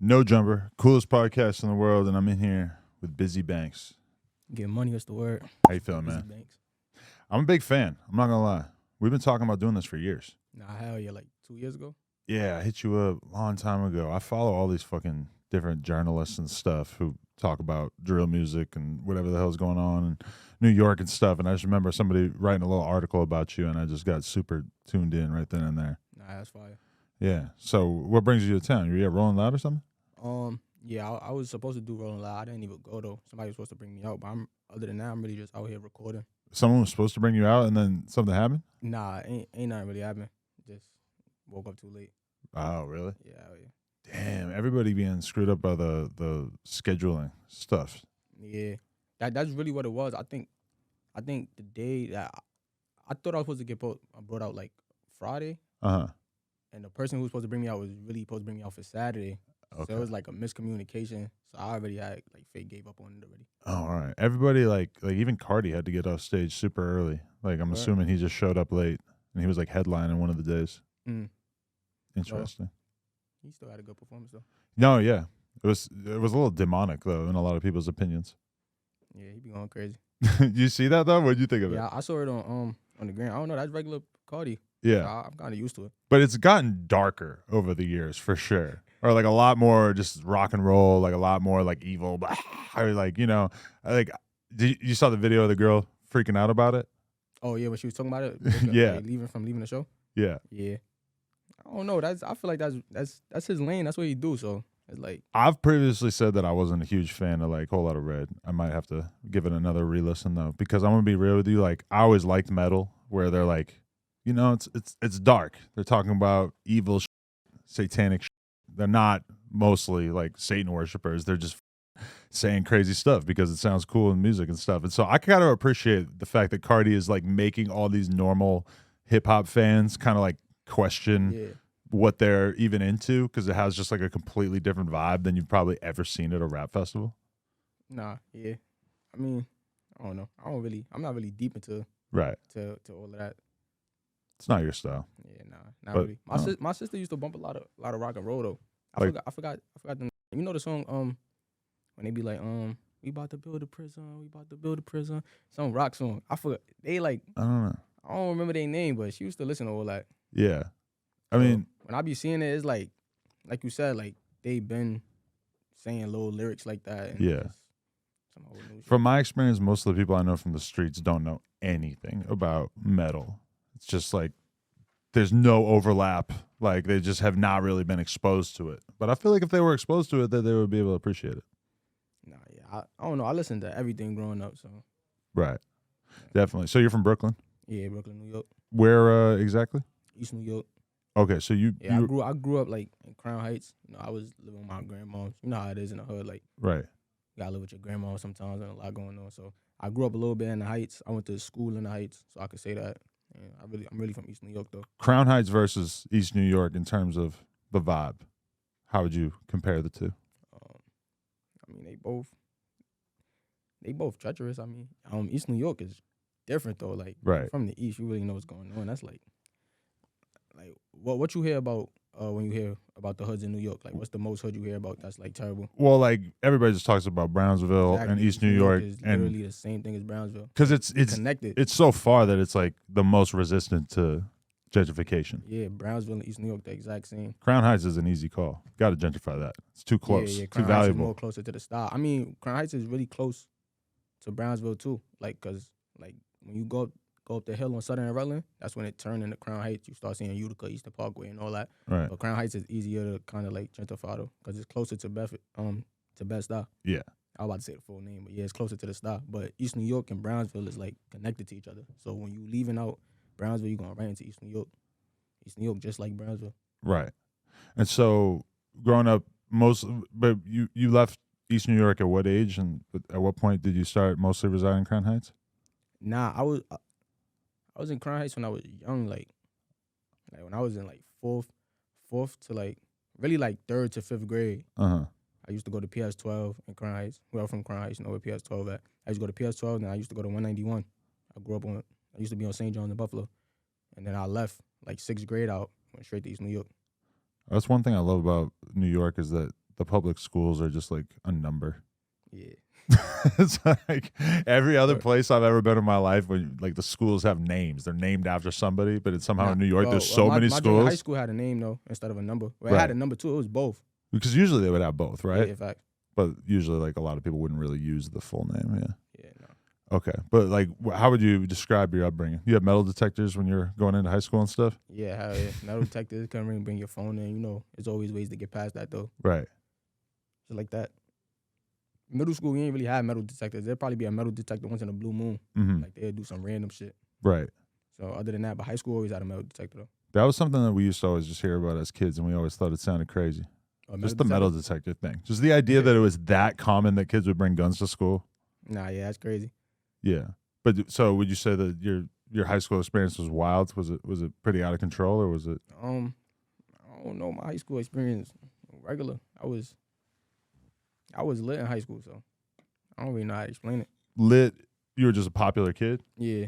No Jumper, coolest podcast in the world, and I'm in here with Bizzy Banks. Get money, what's the word? How you feeling, Bizzy man? Banks. I'm a big fan. I'm not gonna lie. We've been talking about doing this for years. Nah, hell yeah, like 2 years ago. Yeah, I hit you up a long time ago. I follow all these fucking different journalists and stuff who talk about drill music and whatever the hell's going on in New York and stuff. And I just remember somebody writing a little article about you, and I just got super tuned in right then and there. Nah, that's fire. Yeah. So what brings you to town? You at Rolling Loud or something? Yeah, I was supposed to do Rolling Loud. I didn't even go though. Somebody was supposed to bring me out, but other than that, I'm really just out here recording. Someone was supposed to bring you out, and then something happened? Nah, ain't nothing really happened. Just woke up too late. Oh, really? Yeah, hell yeah. Damn, everybody being screwed up by the scheduling stuff. Yeah, that's really what it was. I think the day that I thought I was supposed to get brought out like Friday, Uh-huh. and the person who was supposed to bring me out was really supposed to bring me out for Saturday. Okay. So it was like a miscommunication. So I already had like fake gave up on it already. Oh, all right. Everybody like even Carti had to get off stage super early. Like I'm assuming he just showed up late and he was like headlining one of the days. Mm. Interesting. He still had a good performance though. No, yeah. It was a little demonic though in a lot of people's opinions. Yeah, he be going crazy. You see that though? What'd you think of it? Yeah, I saw it on the gram. I don't know, that's regular Cardi. Yeah. So I'm kind of used to it. But it's gotten darker over the years for sure. Or like a lot more just rock and roll, like a lot more like evil, or like, you know, like you saw the video of the girl freaking out about it? Oh yeah, when she was talking about it, Yeah. like, leaving the show. Yeah. Yeah, I don't know. I feel like that's his lane. That's what he do. So it's like I've previously said that I wasn't a huge fan of like Whole Lotta Red. I might have to give it another re-listen though, because I'm gonna be real with you. Like I always liked metal, where they're like, you know, it's dark. They're talking about evil, satanic. They're not mostly like Satan worshipers. They're just saying crazy stuff because it sounds cool in music and stuff. And so I kind of appreciate the fact that Carti is like making all these normal hip hop fans kind of like question what they're even into, because it has just like a completely different vibe than you've probably ever seen at a rap festival. Nah, yeah. I mean, I don't know. I'm not really deep into to all of that. It's not your style. Yeah, not really. My sister used to bump a lot of rock and roll though. I forgot the, you know the song when they be like we about to build a prison, some rock song. I forgot, they like, I don't know. I don't remember their name, but she used to listen to all that. Yeah. I mean, when I be seeing it, it's like you said, like they been saying little lyrics like that. And yeah. Some old new shit. From my experience, most of the people I know from the streets don't know anything about metal. It's just like there's no overlap. Like they just have not really been exposed to it. But I feel like if they were exposed to it, that they would be able to appreciate it. Nah, yeah, I don't know. I listened to everything growing up, so. Right. Yeah. Definitely. So you're from Brooklyn? Yeah, Brooklyn, New York. Where exactly? East New York. Okay, so I grew up like in Crown Heights. You know, I was living with my grandma. You know how it is in the hood, like right. You gotta live with your grandma sometimes and a lot going on. So I grew up a little bit in the Heights. I went to school in the Heights, so I could say that. And I'm really from East New York though. Crown Heights versus East New York in terms of the vibe. How would you compare the two? I mean, they both treacherous. I mean, East New York is different though. Like from the East, you really know what's going on. That's like what you hear about when you hear about the hoods in New York. Like, what's the most hood you hear about that's like terrible? Well, like everybody just talks about Brownsville and East New York is literally the same thing as Brownsville because it's connected. It's so far that it's like the most resistant to gentrification. Yeah, Brownsville and East New York, the exact same. Crown Heights is an easy call. Got to gentrify that. It's too close. Yeah, too Crown valuable. Heights is more closer to the style. I mean, Crown Heights is really close to Brownsville too. Like, cause like when you go up the hill on Southern and Rutland, that's when it turned into Crown Heights. You start seeing Utica, Eastern Parkway, and all that. Right. But Crown Heights is easier to kind of like gentrify though, cause it's closer to Bed-Stuy. Yeah. I was about to say the full name, but yeah, it's closer to the stop. But East New York and Brownsville is like connected to each other. So when you leaving out Brownsville, you're going right into East New York. East New York just like Brownsville. Right. And so growing up, but you left East New York at what age, and at what point did you start mostly residing in Crown Heights? Nah, I was in Crown Heights when I was young, like when I was in like fourth to like really like 3rd to 5th grade. I used to go to PS12 in Crown Heights. Well, from Crown Heights, you know where PS12 at. I used to go to PS12, then I used to go to 191. I used to be on St. John's in Buffalo. And then I left like 6th grade out, went straight to East New York. That's one thing I love about New York is that the public schools are just like a number. Yeah. It's like every other place I've ever been in my life when like the schools have names. They're named after somebody, but it's somehow in New York there's so many my schools. High school had a name though instead of a number. Well, it had a number too. It was both. Because usually they would have both, right? Yeah, in fact. But usually like a lot of people wouldn't really use the full name, yeah. Yeah, no. Okay. But like how would you describe your upbringing? You have metal detectors when you're going into high school and stuff? Yeah, hell yeah. Metal detectors, couldn't really bring your phone in, you know. There's always ways to get past that though. Right. Just like that. Middle school, we ain't really have metal detectors. There'd probably be a metal detector once in a blue moon. Mm-hmm. Like they'd do some random shit. Right. So other than that, but high school always had a metal detector though. That was something that we used to always just hear about as kids, and we always thought it sounded crazy. Just the metal detector thing. Just the idea that it was that common that kids would bring guns to school. Nah, yeah, that's crazy. Yeah. But so would you say that your high school experience was wild? Was it pretty out of control, or was it? I don't know. My high school experience regular. I was lit in high school, so I don't really know how to explain it. Lit? You were just a popular kid? Yeah.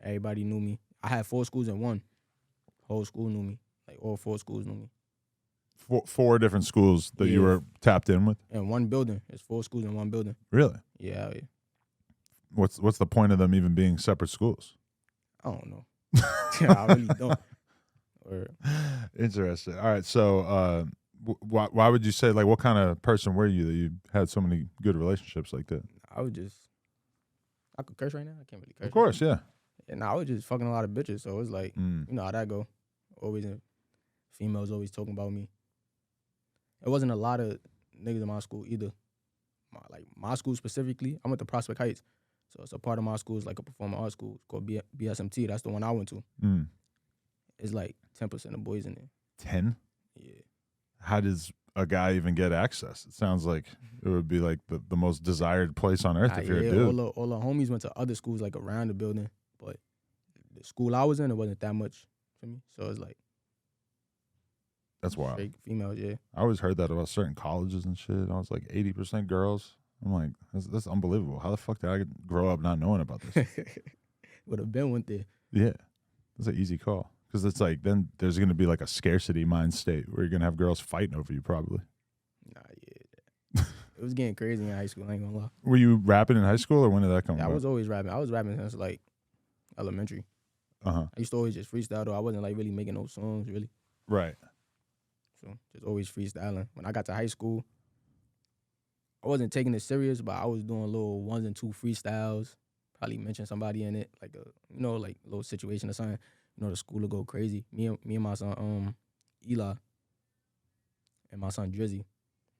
Everybody knew me. I had 4 schools in one. Whole school knew me. Like all 4 schools knew me. Four different schools that you were tapped in with? In one building. It's 4 schools in one building. Really? Yeah, yeah. What's the point of them even being separate schools? I don't know. I really don't. Interesting. All right. So why would you say, like, what kind of person were you that you had so many good relationships like that? I could curse right now? I can't really curse. Of course, yeah. And I was just fucking a lot of bitches, so it's like, you know how that go. Always females always talking about me. It wasn't a lot of niggas in my school either. My school specifically, I went to Prospect Heights. So it's a part of my school is like a performing arts school. It's called BSMT. That's the one I went to. It's like 10% of boys in there. 10? Yeah. How does a guy even get access? It sounds like it would be like the most desired place on earth if you're a dude. All the homies went to other schools like around the building, but the school I was in, it wasn't that much for me. So it's like, that's wild. Straight females, yeah. I always heard that about certain colleges and shit. I was like 80% girls. I'm like, that's unbelievable. How the fuck did I grow up not knowing about this? Would have been went there. Yeah, that's an easy call. Because it's like, then there's going to be like a scarcity mind state where you're going to have girls fighting over you probably. Nah, yeah. It was getting crazy in high school, I ain't gonna lie. Were you rapping in high school or when did that come about? I was always rapping. I was rapping since like elementary. I used to always just freestyle though. I wasn't like really making no songs really. Right. So just always freestyling. When I got to high school, I wasn't taking it serious, but I was doing little 1 and 2 freestyles. Probably mention somebody in it, like like a little situation or something. You know, the school will go crazy. Me and my son Eli and my son Drizzy,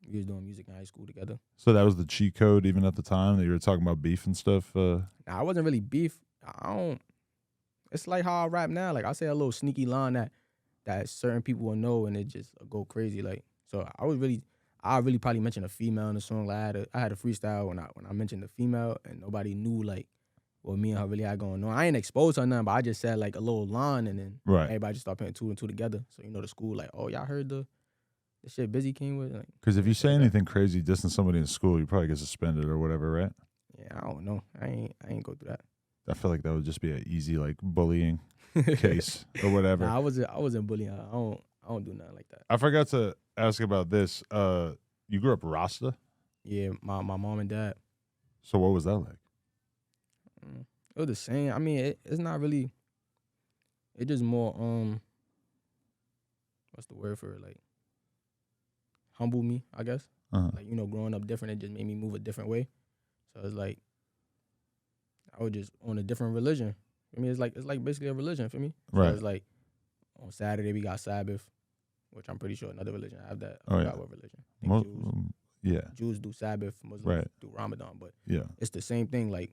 we was doing music in high school together. So that was the cheat code even at the time that you were talking about beef and stuff? Nah, I wasn't really beef. It's like how I rap now. Like I say a little sneaky line that certain people will know and it just go crazy. Like, so I really probably mentioned a female in the song. Like I had a freestyle when I mentioned the female and nobody knew like what me and her really had going on. I ain't exposed her nothing, but I just said like a little line and then everybody just started putting 2 and 2 together. So you know the school like, oh y'all heard the shit Bizzy came with? Because if you say anything crazy dissing somebody in school, you probably get suspended or whatever, right? Yeah, I don't know. I ain't go through that. I feel like that would just be an easy like bullying case or whatever. Nah, I wasn't bullying her. I don't do nothing like that. I forgot to ask about this. You grew up Rasta? Yeah, my mom and dad. So what was that like? It was the same. I mean, it's not really. It just more what's the word for it? Like humble me, I guess. Like growing up different, it just made me move a different way. So it's like I was just on a different religion. For me, it's like basically a religion for me. So right. It's like on Saturday we got Sabbath, which I'm pretty sure another religion have that. I forgot what religion. Jews do Sabbath, Muslims do Ramadan, but it's the same thing. Like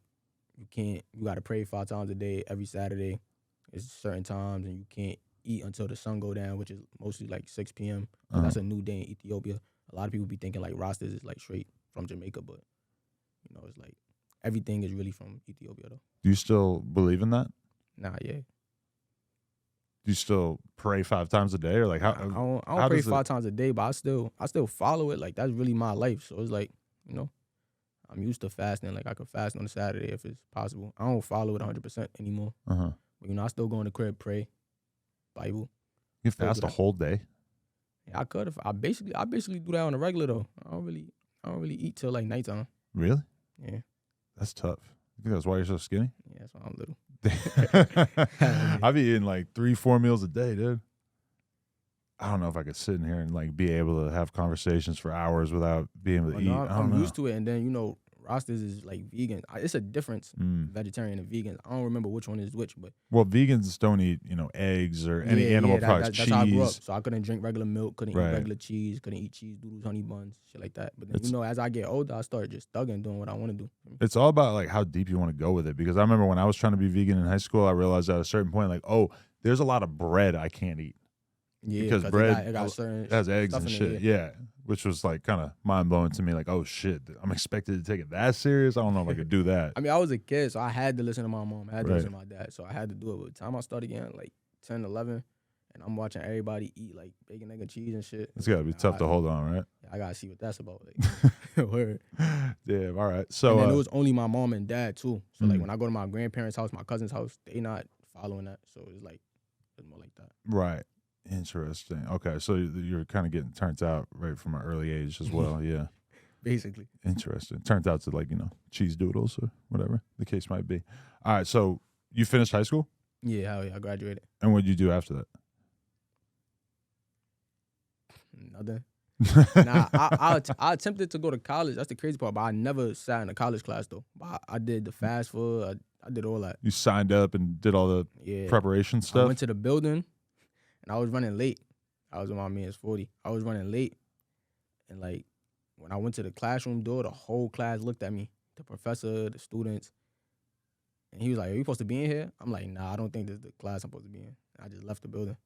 you got to pray 5 times a day every Saturday. It's certain times, and you can't eat until the sun go down, which is mostly like 6 p.m. That's a new day in Ethiopia. A lot of people be thinking like Rastas is like straight from Jamaica, but it's like everything is really from Ethiopia though. Do you still believe in that? Nah, yeah. Do you still pray 5 times a day, or like how? I don't pray 5 times a day, but I still follow it. Like that's really my life. So it's like I'm used to fasting. Like I could fast on a Saturday if it's possible. I don't follow it 100% anymore. But I still go in the crib, pray, Bible. You fast a whole day? Yeah, I could if I basically do that on the regular though. I don't really eat till like nighttime. Really? Yeah. That's tough. You think that's why you're so skinny? Yeah, that's why I'm little. I be eating like 3-4 meals a day, dude. I don't know if I could sit in here and like be able to have conversations for hours without being able to eat. No, I don't know. used to it, and then Rastas is like vegan. It's a difference, vegetarian and vegan. I don't remember which one is which, but vegans don't eat eggs or any animal products. That's cheese. how I grew up. So I couldn't drink regular milk, couldn't Right. eat regular cheese, couldn't eat cheese doodles, honey buns, shit like that. But then as I get older, I started just thugging, doing what I want to do. It's all about like how deep you want to go with it. Because I remember when I was trying to be vegan in high school, I realized at a certain point, like, oh, there's a lot of bread I can't eat. Yeah, because bread it got certain has eggs and in shit. it, yeah, which was like kind of mind blowing to me. Like, oh shit, I'm expected to take it that serious. I don't know if I could do that. I mean, I was a kid, so I had to listen to my mom. I had to listen to my dad, so I had to do it. By the time I started getting like 10, 11, and I'm watching everybody eat like bacon, egg, and cheese and shit. It's gotta be tough to hold on, right? I gotta see what that's about. Like, word. Yeah, all right. So and then it was only my mom and dad too. So like when I go to my grandparents' house, my cousin's house, they not following that. So it's more like that. Right. Interesting. Okay, so you're kind of getting turned out right from an early age as well. Yeah. Basically. Interesting. Turned out to like cheese doodles or whatever the case might be. All right. So you finished high school? Yeah, hell yeah, I graduated. And what did you do after that? Nothing. Nah, I attempted to go to college. That's the crazy part. But I never sat in a college class though. But I did the fast food. I did all that. You signed up and did all the preparation stuff? I went to the building, and I was running late. I was with my man's 40. I was running late, and like when I went to the classroom door, the whole class looked at me. The professor, the students, and he was like, "Are you supposed to be in here?" I'm like, "Nah, I don't think this is the class I'm supposed to be in." I just left the building.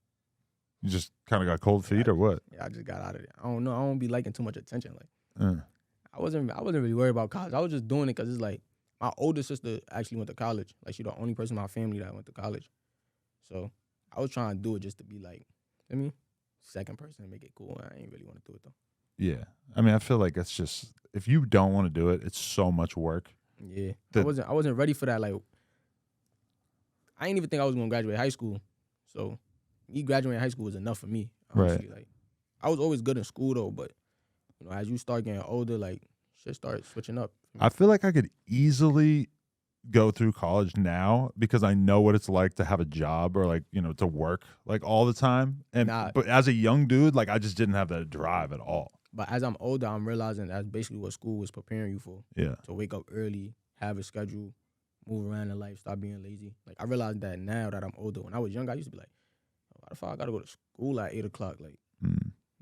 You just kind of got cold feet or what? Yeah, I just got out of there. I don't know. I don't be liking too much attention. Like, I wasn't really worried about college. I was just doing it because it's like my older sister actually went to college. Like, she's the only person in my family that went to college. So I was trying to do it just to be like, second person to make it cool. I ain't really want to do it though. Yeah, I mean, I feel like that's just if you don't want to do it, it's so much work. Yeah, I wasn't ready for that. Like, I didn't even think I was gonna graduate high school. So me graduating high school was enough for me. Honestly. Right. Like, I was always good in school though, but as you start getting older, like shit starts switching up. I feel like I could easily go through college now because I know what it's like to have a job or like, to work like all the time. But as a young dude, like I just didn't have that drive at all. But as I'm older, I'm realizing that's basically what school was preparing you for. Yeah. To wake up early, have a schedule, move around in life, stop being lazy. Like I realized that now that I'm older. When I was young, I used to be like, why the fuck I gotta go to school at 8 o'clock? Like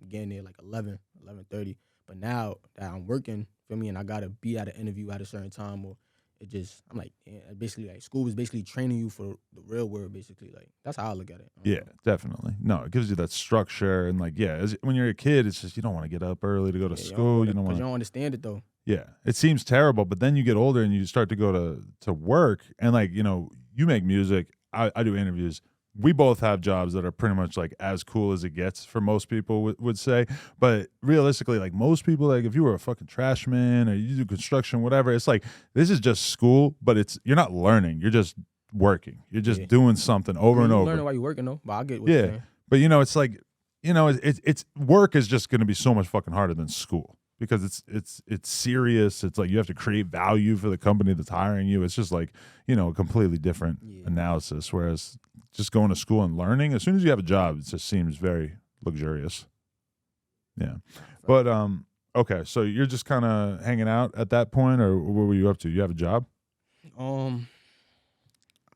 getting there like 11, 11:30. But now that I'm working, feel me, and I gotta be at an interview at a certain time, or I'm like, basically like school was basically training you for the real world, basically. Like that's how I look at it. Yeah, definitely. No, it gives you that structure and like, when you're a kid, it's just you don't want to get up early to go to school. You don't understand it though. Yeah, it seems terrible, but then you get older and you start to go to work and like, you make music. I do interviews. We both have jobs that are pretty much like as cool as it gets for most people would say. But realistically, like most people, like if you were a fucking trash man or you do construction, whatever, it's like this is just school, but you're not learning. You're just working. You're just doing something over and over. Learning while you're working though, but I get what you're saying. But it's like, it's work is just going to be so much fucking harder than school. Because it's serious. It's like you have to create value for the company that's hiring you. It's just like, a completely different analysis. Whereas just going to school and learning, as soon as you have a job, it just seems very luxurious. Yeah. But, okay, so you're just kind of hanging out at that point, or what were you up to? You have a job? I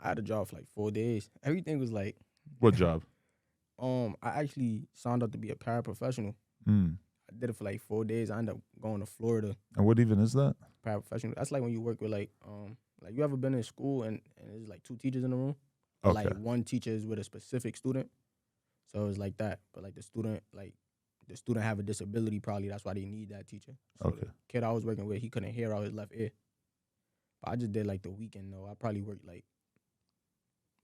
had a job for like 4 days. Everything was like... What job? I actually signed up to be a paraprofessional. I did it for like 4 days. I ended up going to Florida. And what even is that? Paraprofessional. That's like when you work with like you ever been in school and there's like 2 teachers in the room? Okay. Like one teacher is with a specific student. So it's like that. But like the student have a disability probably. That's why they need that teacher. So okay. The kid I was working with, he couldn't hear out his left ear. But I just did like the weekend though. I probably worked like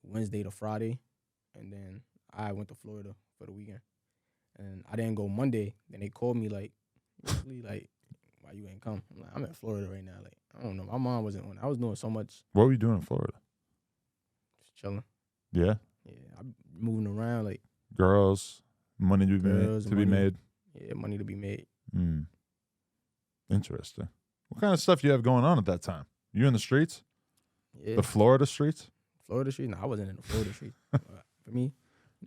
Wednesday to Friday. And then I went to Florida for the weekend. And I didn't go Monday. Then they called me like, really, like, why you ain't come? I'm like, I'm in Florida right now. Like, I don't know. My mom wasn't on. I was doing so much. What were you doing in Florida? Just chilling. Yeah? Yeah. I'm moving around. Like girls, Money to be Girls, made. To be made. Yeah, money to be made. Interesting. What kind of stuff you have going on at that time? You in the streets? Yeah. The Florida streets? Florida street? No, I wasn't in the Florida street. For me,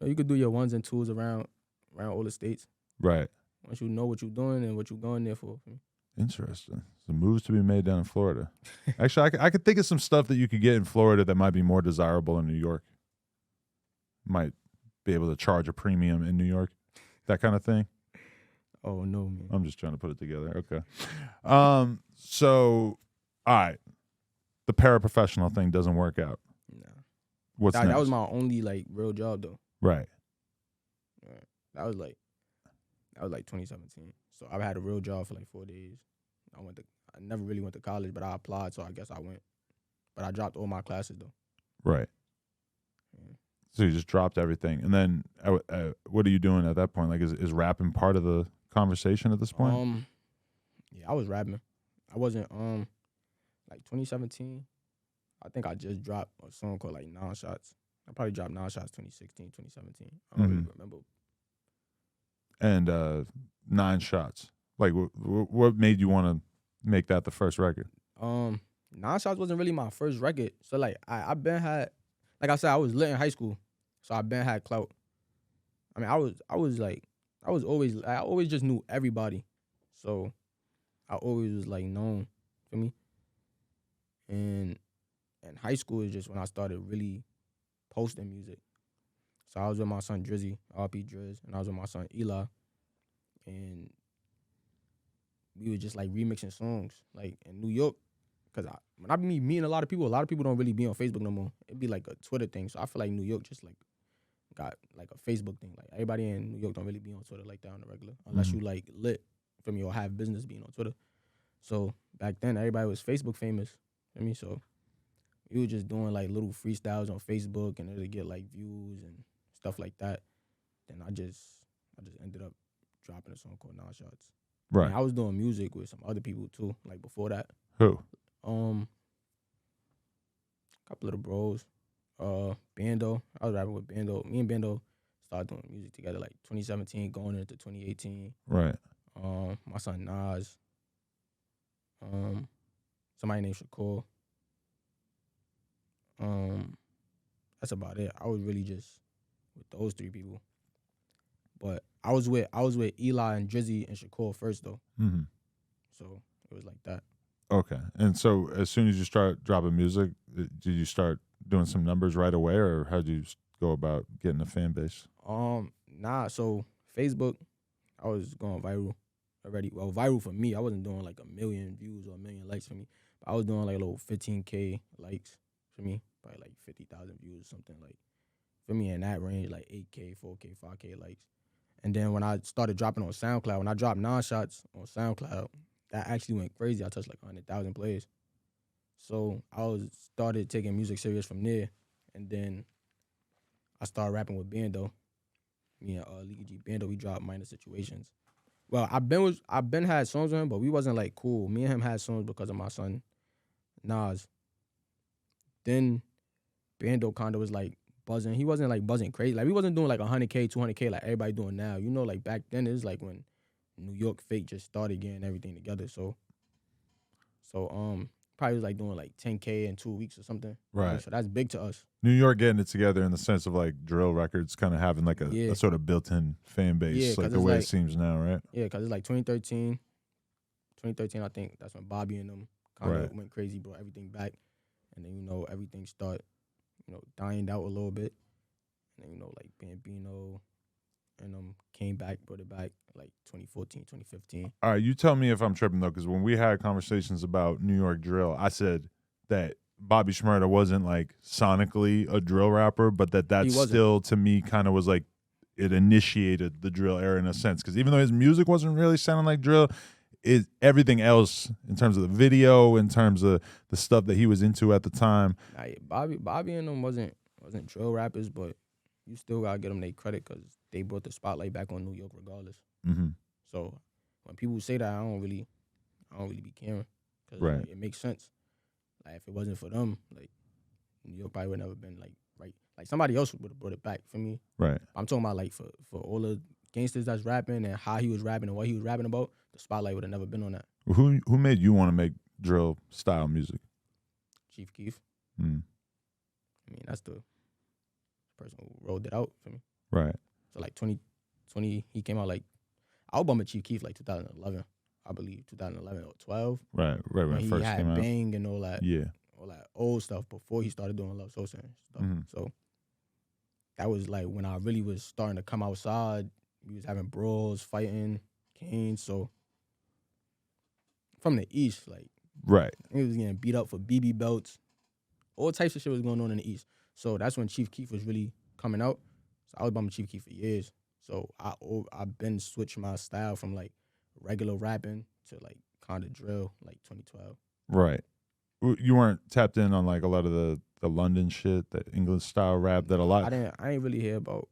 you could do your ones and twos around all the states. Right. Once you know what you're doing and what you're going there for. Interesting. Some moves to be made down in Florida. Actually, I could think of some stuff that you could get in Florida that might be more desirable in New York. Might be able to charge a premium in New York. That kind of thing. Oh, no, man. I'm just trying to put it together. Okay. So, all right. The paraprofessional thing doesn't work out. Nah. What's next? That was my only, like, real job, though. Right. That was like 2017. So I had a real job for like 4 days. I never really went to college, but I applied, so I guess I went. But I dropped all my classes, though. Right. Yeah. So you just dropped everything. And then what are you doing at that point? Like, is rapping part of the conversation at this point? Yeah, I was rapping. I wasn't, like 2017, I think I just dropped a song called like 9 Shots. I probably dropped 9 Shots 2016, 2017. I don't really remember. And 9 Shots. Like, what made you want to make that the first record? 9 Shots wasn't really my first record. So like I been had, like I said, I was lit in high school, so I been had clout. I mean, I always just knew everybody, so I always was like known for me. And high school is just when I started really posting music. So I was with my son Drizzy, RP Driz, and I was with my son Eli, and we were just like remixing songs, like in New York. Cause when I be meeting a lot of people don't really be on Facebook no more. It'd be like a Twitter thing. So I feel like New York just like got like a Facebook thing. Like everybody in New York don't really be on Twitter like that on the regular, unless you like lit for me or have business being on Twitter. So back then everybody was Facebook famous. For me, so we were just doing like little freestyles on Facebook, and it'd get like views and stuff like that. Then I just ended up dropping a song called 9 Shots. Right. And I was doing music with some other people too, like before that. Who? A couple of the bros. Bando. I was rapping with Bando. Me and Bando started doing music together like 2017 going into 2018. Right. My son Nas. Somebody named Shakur. That's about it. I was really just with those 3 people. But I was with Eli and Drizzy and Shakur first though. Mm-hmm. So it was like that. Okay. And so as soon as you start dropping music, did you start doing some numbers right away, or how did you go about getting a fan base? Nah, so Facebook, I was going viral already. Well, viral for me. I wasn't doing like 1 million views or 1 million likes for me. But I was doing like a little 15K likes for me. Probably like 50,000 views or something like for me in that range, like 8K, 4K, 5K likes. And then when I started dropping on SoundCloud, when I dropped 9 Shots on SoundCloud, that actually went crazy. I touched like 100,000 plays. So I started taking music serious from there. And then I started rapping with Bando. Me and Leaky G Bando, we dropped Minor Situations. Well, I've been had songs with him, but we wasn't like cool. Me and him had songs because of my son Nas. Then Bando kind of was like buzzing. He wasn't like buzzing crazy. Like we wasn't doing like 100K, 200K like everybody doing now. You know, like back then it was like when New York Fake just started getting everything together. So probably was like doing like 10K in 2 weeks or something. Right. So that's big to us. New York getting it together in the sense of like drill records kind of having like a sort of built-in fan base, like the way it seems now, right? Yeah, because it's like 2013. 2013, I think that's when Bobby and them kind of went crazy, brought everything back. And then, everything started, dying out a little bit. And then, like Bambino and came back, brought it back like 2014, 2015. All right, you tell me if I'm tripping though, because when we had conversations about New York drill, I said that Bobby Shmurda wasn't like sonically a drill rapper, but that still to me kind of was like it initiated the drill era in a sense. Because even though his music wasn't really sounding like drill, everything else in terms of the video, in terms of the stuff that he was into at the time. Nah, yeah, Bobby and them wasn't drill rappers, but you still gotta get them their credit because they brought the spotlight back on New York regardless. Mm-hmm. So when people say that, I don't really be caring because right. Like, it makes sense. Like if it wasn't for them, like New York probably would never been like right. Like somebody else would have brought it back for me. Right. I'm talking about like for all the gangsters that's rapping and how he was rapping and what he was rapping about, the spotlight would have never been on that. Who made you want to make drill style music? Chief Keef. Mm. I mean, that's the person who rolled it out for me. Right. So like 2020, he came out like, I was bumping Chief Keef like 2011, I believe, 2011 or 12. Right, when it first came out. He had Bang and all that. Yeah. All that old stuff before he started doing Love Sosa and stuff. Mm-hmm. So that was like when I really was starting to come outside. We was having brawls, fighting, canes. So from the East, like, right, he was getting beat up for BB belts. All types of shit was going on in the East. So that's when Chief Keef was really coming out. So I was bumping Chief Keef for years. So I've been switched my style from like regular rapping to like kind of drill, like 2012. Right. You weren't tapped in on like a lot of the London shit, that English style rap that a lot. I ain't really hear about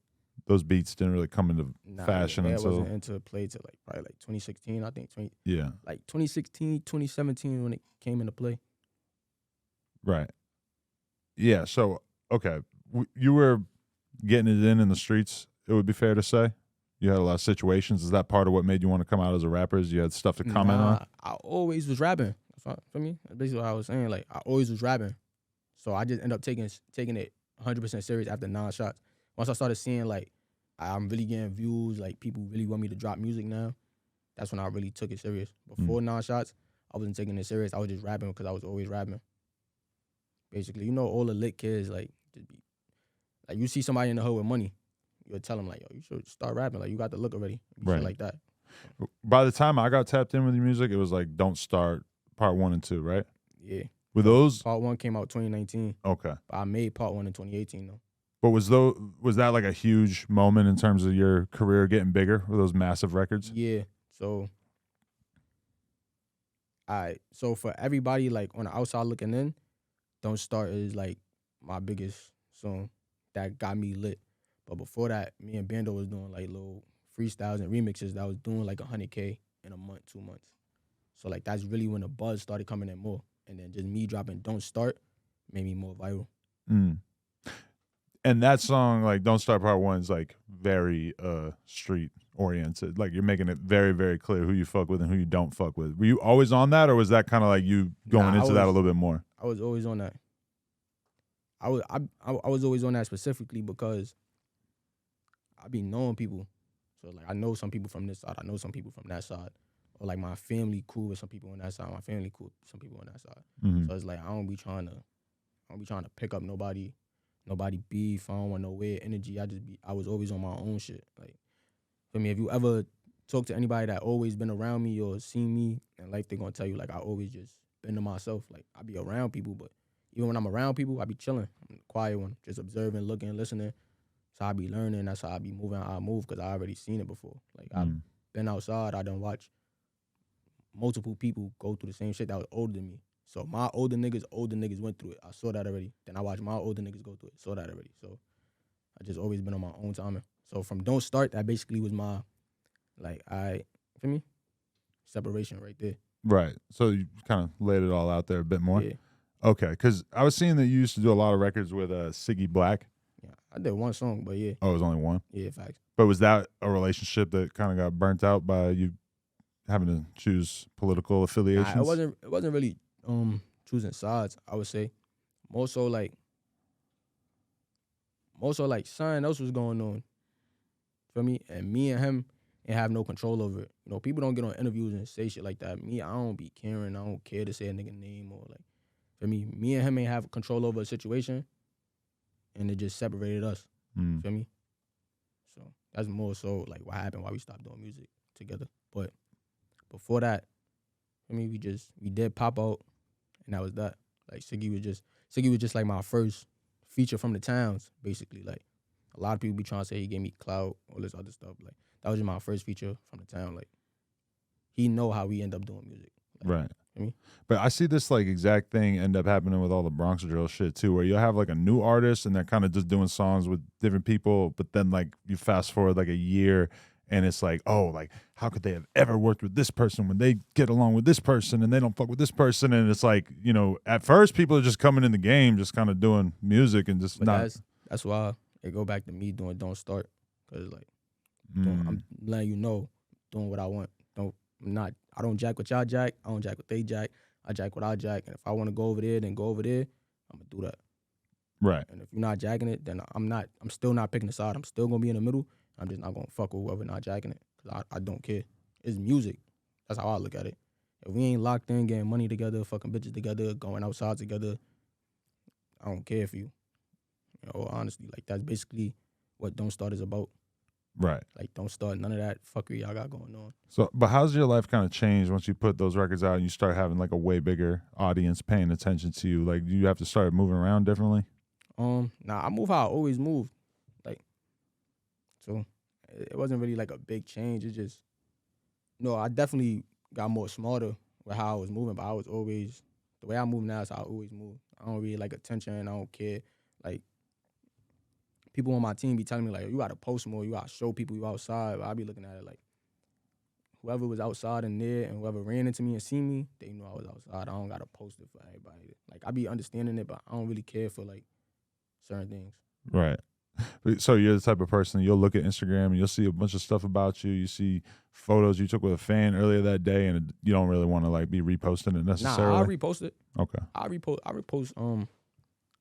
those beats. Didn't really come into fashion I until wasn't into play till like probably like 2016. I think yeah, like 2016, 2017 when it came into play. Right. Yeah. So okay, you were getting it in the streets. It would be fair to say you had a lot of situations. Is that part of what made you want to come out as a rapper? Is you had stuff to comment on? I always was rapping. For me, that's basically what I was saying. Like, I always was rapping. So I just ended up taking it 100% serious after 9 shots. Once I started seeing, like, I'm really getting views, like, people really want me to drop music now, that's when I really took it serious. Before 9 shots, I wasn't taking it serious. I was just rapping because I was always rapping. Basically, you know, all the lit kids, like, you see somebody in the hood with money, you'll tell them, like, yo, you should start rapping. Like, you got the look already. Right. Shit like that. By the time I got tapped in with your music, it was like, Don't Start, Part 1 and 2, right? Yeah. Were those? Part 1 came out 2019. Okay. But I made Part 1 in 2018, though. But was that like a huge moment in terms of your career getting bigger with those massive records? Yeah. So for everybody, like, on the outside looking in, Don't Start is like my biggest song that got me lit. But before that, me and Bando was doing like little freestyles and remixes that was doing like 100K in a month, 2 months. So like that's really when the buzz started coming in more. And then just me dropping Don't Start made me more viral. Mm. And that song, like Don't Start Part 1, is like very street oriented. Like you're making it very, very clear who you fuck with and who you don't fuck with. Were you always on that, or was that kind of like you going into that a little bit more? I was always on that. I was always on that specifically because I be knowing people. So like I know some people from this side, I know some people from that side. Or like my family cool with some people on that side, my family cool with some people on that side. Mm-hmm. So it's like I don't be trying to pick up nobody beef. I don't want no weird energy. I was always on my own shit. Like for me, if you ever talk to anybody that always been around me or seen me in life, they gonna tell you like I always just been to myself. Like I be around people, but even when I'm around people, I be chilling. I'm the quiet one, just observing, looking, listening. So I be learning. That's how I be moving. I move because I already seen it before. Like I've been outside. I done watch multiple people go through the same shit that was older than me. So my older niggas went through it. I saw that already. Then I watched my older niggas go through it. Saw that already. So I just always been on my own timing. So from Don't Start, that basically was my, like, feel me? Separation right there. Right. So you kind of laid it all out there a bit more. Yeah. Okay. Because I was seeing that you used to do a lot of records with Ciggy Black. Yeah. I did one song, but yeah. Oh, it was only one? Yeah, facts. But was that a relationship that kind of got burnt out by you having to choose political affiliations? Nah, it wasn't really choosing sides, I would say. More so like something else was going on. Feel me? And me and him ain't have no control over it. You know, people don't get on interviews and say shit like that. Me, I don't be caring. I don't care to say a nigga name or like, feel me? Me and him ain't have control over a situation, and it just separated us. Feel me? So that's more so like what happened, why we stopped doing music together. But before that, I mean, we did pop out, and that was that. Like Ciggy was just like my first feature from the towns, basically. Like a lot of people be trying to say he gave me clout, all this other stuff. Like that was just my first feature from the town. Like he know how we end up doing music. Like, right. You know I mean? But I see this like exact thing end up happening with all the Bronx drill shit too, where you'll have like a new artist and they're kind of just doing songs with different people, but then like you fast forward like a year and it's like, oh, like how could they have ever worked with this person when they get along with this person and they don't fuck with this person? And it's like, you know, at first people are just coming in the game, just kind of doing music and just but not. That's why it go back to me doing Don't Start, cause like I'm letting you know, doing what I want. I don't jack what y'all jack. I don't jack what they jack. I jack what I jack. And if I want to go over there, then go over there. I'm gonna do that. Right. And if you're not jacking it, then I'm still not picking a side. I'm still gonna be in the middle. I'm just not gonna fuck with whoever not jacking it. Cause I don't care. It's music. That's how I look at it. If we ain't locked in, getting money together, fucking bitches together, going outside together, I don't care if you know, honestly, like that's basically what Don't Start is about. Right. Like, don't start none of that fuckery y'all got going on. So, but how's your life kind of changed once you put those records out and you start having like a way bigger audience paying attention to you? Like, do you have to start moving around differently? Nah, I move how I always moved. Like, so it wasn't really like a big change. It just, I definitely got more smarter with how I was moving, but I was always, the way I move now is how I always move. I don't really like attention. I don't care. Like, people on my team be telling me, like, you gotta post more, you gotta show people you outside. But I be looking at it like, whoever was outside and there and whoever ran into me and seen me, they knew I was outside. I don't gotta post it for everybody. Like, I be understanding it, but I don't really care for, like, certain things. Right. So you're the type of person, you'll look at Instagram and you'll see a bunch of stuff about you. You see photos you took with a fan earlier that day, and you don't really want to like be reposting it necessarily. Nah, I repost it. Okay. I repost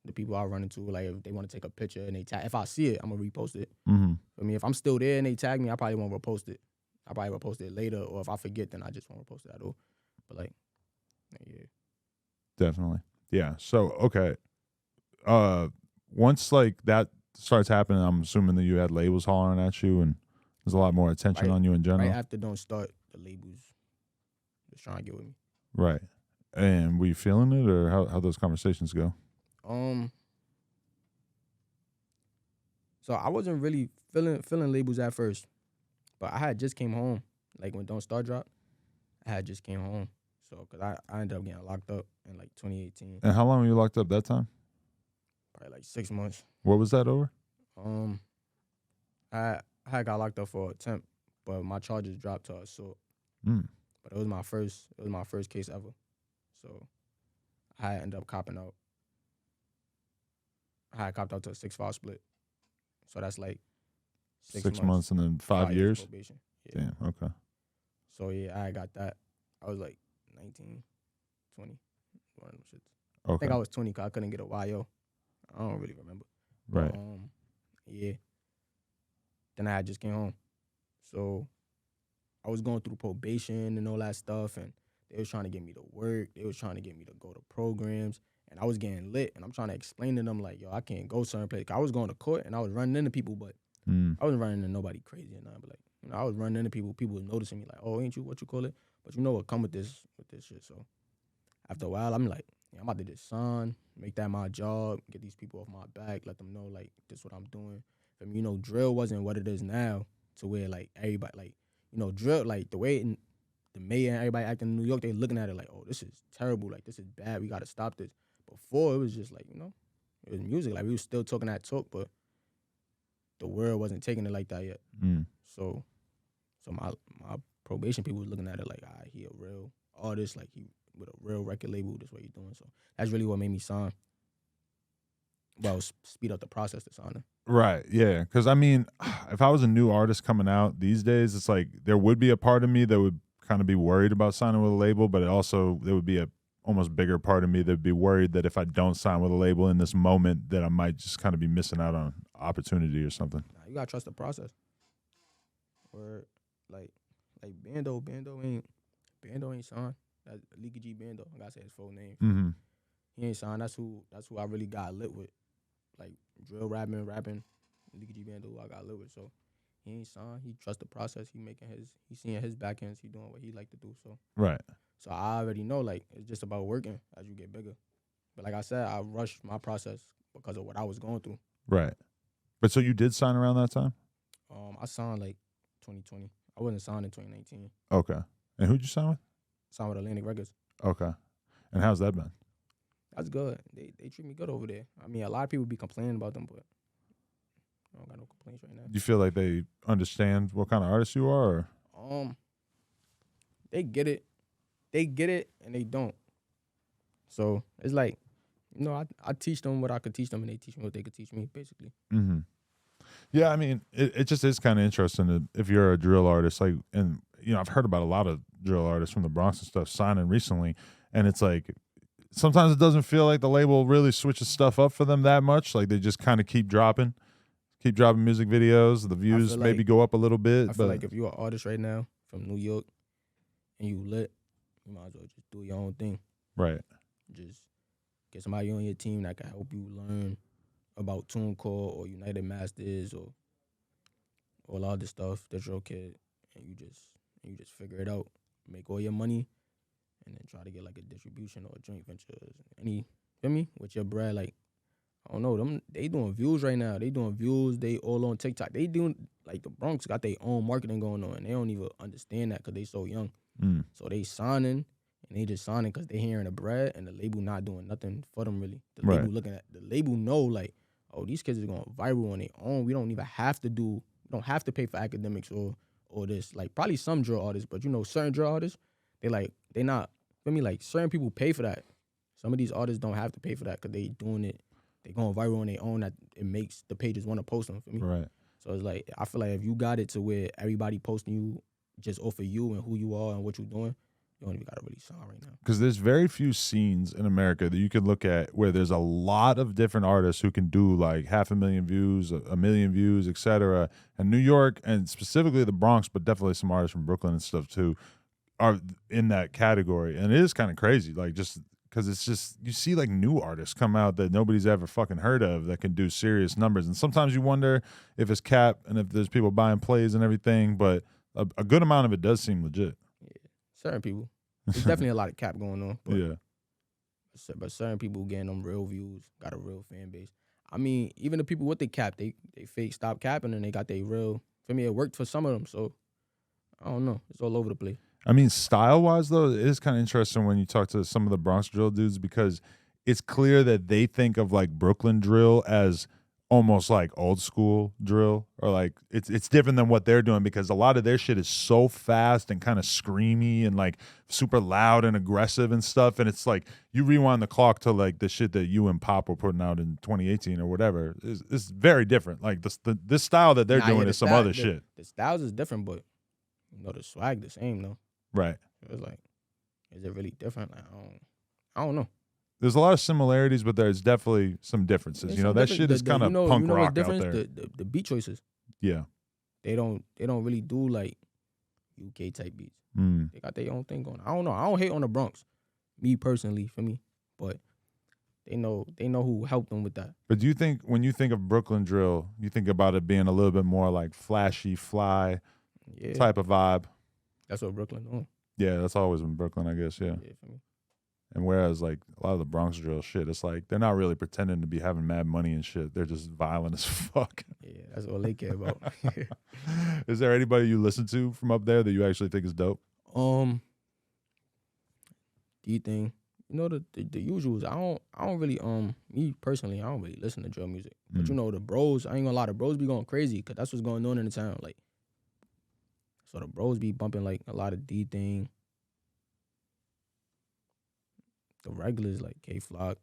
the people I run into, like if they want to take a picture and they tag. If I see it, I'm gonna repost it. Mm-hmm. I mean, if I'm still there and they tag me, I probably won't repost it. I probably will post it later, or if I forget, then I just won't repost it at all. But like, yeah, Definitely. Yeah. So okay. Once like that starts happening, I'm assuming that you had labels hollering at you, and there's a lot more attention on you in general. right after Don't Start, the labels was trying to get with me. Right. And were you feeling it, or how those conversations go? So I wasn't really feeling labels at first, but I had just came home. Like when Don't Start dropped, I had just came home. So cause I ended up getting locked up in like 2018. And how long were you locked up that time? Probably like 6 months. What was that over? I had got locked up for attempt, but my charges dropped to assault. But it was my first case ever. So I ended up copping out. I had copped out to a 6-5 split. So that's like 6 months and then 5 years. Probation. Yeah. Damn. Okay. So yeah, I got that. I was like 19, 20. One of them shits. Okay. I think I was 20 because I couldn't get a YO. I don't really remember. Right. Yeah. Then I had just came home. So I was going through probation and all that stuff, and they was trying to get me to work. They was trying to get me to go to programs, and I was getting lit, and I'm trying to explain to them, like, yo, I can't go certain places. I was going to court, and I was running into people, but I wasn't running into nobody crazy or nothing. But, like, I was running into people. People was noticing me, like, oh, ain't you what you call it? But you know what come with this shit. So after a while, I'm like, yeah, I'm about to just sign, make that my job, get these people off my back, let them know, like, this is what I'm doing. Drill wasn't what it is now, to where, like, everybody, like, drill, like, the way the mayor and everybody acting in New York, they looking at it like, oh, this is terrible. Like, this is bad. We got to stop this. Before, it was just like, it was music. Like, we was still talking that talk, but the world wasn't taking it like that yet. So my probation people was looking at it like, he a real artist, like, he with a real record label, this what he doing. So that's really what made me sign. Well, speed up the process to signing. Right, yeah. Because, I mean, if I was a new artist coming out these days, it's like there would be a part of me that would kind of be worried about signing with a label, but there would be a almost bigger part of me that would be worried that if I don't sign with a label in this moment, that I might just kind of be missing out on opportunity or something. Nah, you got to trust the process. Or, like Bando ain't signed. That's Leaky G Bando. I got to say his full name. Mm-hmm. He ain't signed. That's who I really got lit with. Like, drill rapping, Leaky G Bando, I got lit with. So he ain't signed. He trust the process. He seeing his back ends. He doing what he like to do. So right. So I already know, like, it's just about working as you get bigger. But like I said, I rushed my process because of what I was going through. Right. But so you did sign around that time? I signed like 2020. I wasn't signed in 2019. Okay. And who'd you sign with? Signed with Atlantic Records. Okay. And how's that been? That's good. They treat me good over there. I mean, a lot of people be complaining about them, but I don't got no complaints right now. Do you feel like they understand what kind of artist you are? Or? They get it. They get it and they don't. So it's like, I teach them what I could teach them and they teach me what they could teach me, basically. Mm-hmm. Yeah, I mean, it just is kind of interesting if you're a drill artist, like, and I've heard about a lot of drill artists from the Bronx and stuff signing recently, and it's like sometimes it doesn't feel like the label really switches stuff up for them that much. Like they just kind of keep dropping music videos. The views maybe go up a little bit. I feel like if you're an artist right now from New York and you lit, you might as well just do your own thing. Right. Just get somebody on your team that can help you learn about TuneCore or United Masters or all other stuff, the drill kit, and you just figure it out, make all your money, and then try to get like a distribution or a joint venture, feel me, with your bread. Like, I don't know, they doing views right now. They doing views. They all on TikTok. They doing, like, the Bronx got their own marketing going on, and they don't even understand that because they so young. So they signing, and they just signing because they hearing the bread, and the label not doing nothing for them really. The label looking at the label know like, oh, these kids are going viral on their own. We don't even have to pay for academics or this. Like, probably some drill artists, but certain drill artists, they not, feel me, like, certain people pay for that. Some of these artists don't have to pay for that because they doing it. They going viral on their own, that it makes the pages want to post them, for me. Right. So it's like, I feel like if you got it to where everybody posting you just off of you and who you are and what you're doing, you don't even got to really sign right now. Because there's very few scenes in America that you can look at where there's a lot of different artists who can do like 500,000 views, a million views, etc. And New York, and specifically the Bronx, but definitely some artists from Brooklyn and stuff too, are in that category. And it is kind of crazy, like, just because it's just, you see like new artists come out that nobody's ever fucking heard of that can do serious numbers. And sometimes you wonder if it's cap and if there's people buying plays and everything, but a good amount of it does seem legit. Yeah, certain people. There's definitely a lot of cap going on. But, yeah. But certain people getting them real views, got a real fan base. I mean, even the people with the cap, they fake stop capping and they got their real. For me, it worked for some of them. So, I don't know. It's all over the place. I mean, style-wise, though, it is kind of interesting when you talk to some of the Bronx drill dudes, because it's clear that they think of, like, Brooklyn drill as almost like old school drill, or like it's different than what they're doing, because a lot of their shit is so fast and kind of screamy and like super loud and aggressive and stuff. And it's like you rewind the clock to like the shit that you and Pop were putting out in 2018 or whatever. It's very different. Like this style that they're doing is some other shit. The styles is different, but the swag the same though. Right. It's like, is it really different? Like, I don't know. There's a lot of similarities, but there's definitely some differences. That shit is kind of punk rock out there. The beat choices. Yeah. They don't really do like UK type beats. They got their own thing going. I don't know. I don't hate on the Bronx, me personally, for me, but they know who helped them with that. But do you think when you think of Brooklyn drill, you think about it being a little bit more like flashy, fly type of vibe? That's what Brooklyn doing. Yeah, that's always been Brooklyn, I guess. Yeah. Yeah, for me. And whereas like a lot of the Bronx drill shit, it's like they're not really pretending to be having mad money and shit. They're just violent as fuck. Yeah, that's all they care about. Is there anybody you listen to from up there that you actually think is dope? D-Thing. The usuals. I don't really me personally, I don't really listen to drill music. But the bros, I ain't gonna lie, the bros be going crazy because that's what's going on in the town. Like, so the bros be bumping like a lot of D-Thing. The regulars like Kay Flock.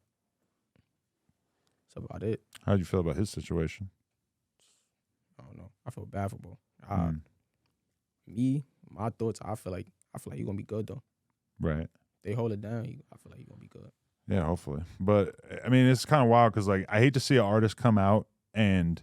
That's about it. How'd you feel about his situation? I don't know. I feel bad for bro. My thoughts, I feel like you're gonna be good though. Right. They hold it down, I feel like you're gonna be good. Yeah, hopefully. But I mean, it's kind of wild because like I hate to see an artist come out and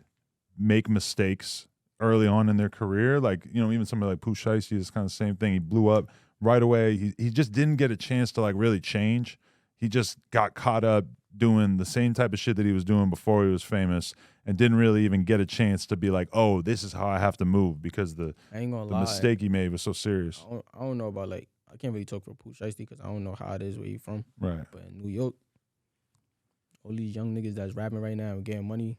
make mistakes early on in their career. Like, even somebody like Pooh Shiesty is kind of the same thing. He blew up right away. He just didn't get a chance to like really change. He just got caught up doing the same type of shit that he was doing before he was famous, and didn't really even get a chance to be like, oh, this is how I have to move, because the mistake he made was so serious. I don't know about like, I can't really talk for Pooh Shiesty because I don't know how it is where he from. Right. But in New York, all these young niggas that's rapping right now and getting money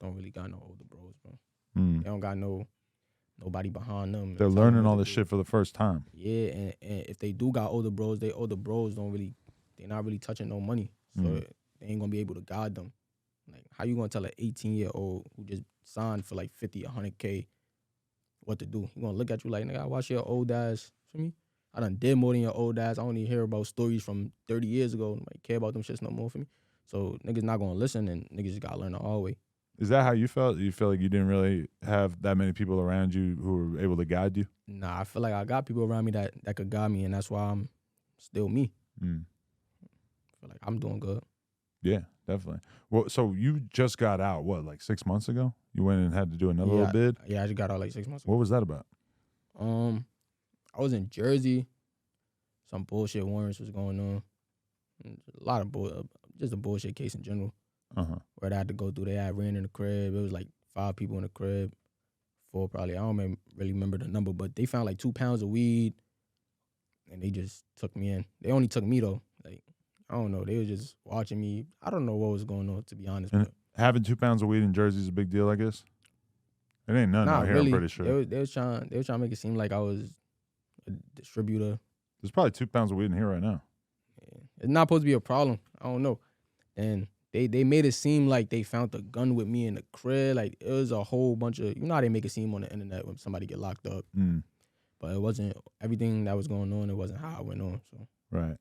don't really got no older bros, bro. They don't got nobody behind them. They're learning all this shit for the first time. Yeah, and if they do got older bros, they they're not really touching no money. So they ain't gonna be able to guide them. Like, how you gonna tell an 18-year-old who just signed for like 50, 100K what to do? He gonna look at you like, nigga, I watch your old ass. For me, I done did more than your old ass. I only hear about stories from 30 years ago. Nobody care about them shits no more for me. So niggas not gonna listen, and niggas just gotta learn the hard way. Is that how you felt? You feel like you didn't really have that many people around you who were able to guide you? Nah, I feel like I got people around me that could guide me, and that's why I'm still me. Mm. I feel like I'm doing good. Yeah, definitely. Well, so you just got out, what, like 6 months ago? You went and had to do another little bid? Yeah, I just got out like 6 months ago. What was that about? I was in Jersey. Some bullshit warrants was going on. A lot of just a bullshit case in general. Where I had to go through. They had ran in the crib. It was like 5 people in the crib. 4 probably. I don't really remember the number, but they found like 2 pounds of weed, and they just took me in. They only took me though. Like, I don't know. They were just watching me. I don't know what was going on, to be honest. And having 2 pounds of weed in Jersey is a big deal, I guess. It ain't nothing out here, really. I'm pretty sure. They was trying to make it seem like I was a distributor. There's probably 2 pounds of weed in here right now. Yeah. It's not supposed to be a problem. I don't know. And they made it seem like they found the gun with me in the crib. Like, it was a whole bunch of, you know how they make it seem on the internet when somebody get locked up. But it wasn't everything that was going on. It wasn't how it went on. So right.